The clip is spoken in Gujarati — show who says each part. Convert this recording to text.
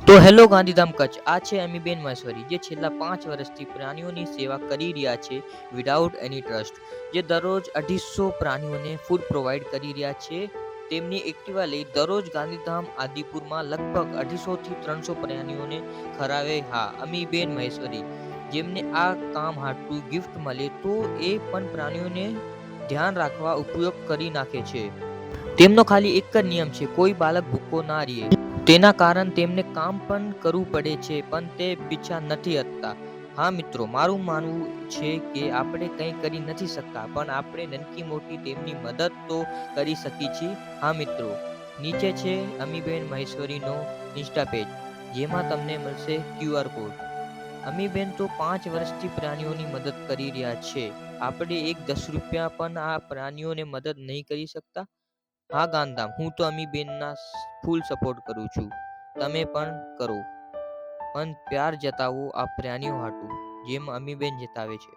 Speaker 1: તો હેલો ગાંધીધામ કચ્છ, આ છે અમીબેન મહેશ્વરી જે છેલ્લા 5 વર્ષથી પ્રાણીઓની સેવા કરી રહ્યા છે વિધાઉટ એની ટ્રસ્ટ. જે દરરોજ 250 પ્રાણીઓને ફૂડ પ્રોવાઈડ કરી રહ્યા છે. તેમની એક્ટિવા લઈ દરરોજ ગાંધીધામ આદિપુરમાં લગભગ 250 થી 300 પ્રાણીઓને ખરાવે. હા, અમીબેન મહેશ્વરી જેમને આ કામ હાટું ગિફ્ટ મળે તો એ પણ પ્રાણીઓને ધ્યાન રાખવા ઉપયોગ કરી નાખે છે. તેમનો ખાલી એક જ નિયમ છે, કોઈ બાળક ભૂખ્યો ના રહે. તેના કારણ તેમને કામ પણ કરવું પડે છે, પણ તે પીછા નથી હટતા. હા મિત્રો, મારું માનવું છે કે આપણે કંઈ કરી નથી શકતા, પણ આપણે નનકી મોટી તેમની મદદ તો કરી શકીએ છીએ. હા મિત્રો, નીચે છે અમીબેન મહેશ્વરીનો ઇન્સ્ટા પેજ, જેમાં તમને મળશે QR કોડ. અમીબેન તો 5 વર્ષથી પ્રાણીઓની મદદ કરી રહ્યા છે. આપણે એક 10 રૂપિયા પણ આ પ્રાણીઓને મદદ નહીં કરી શકતા. હા ગાંધામ, હું તો અમીબેનના ફૂલ સપોર્ટ કરું છું. તમે પણ કરો, પણ પ્યાર જતાવો આ પ્રાણીઓ હાટું, જેમ અમીબેન જતાવે છે.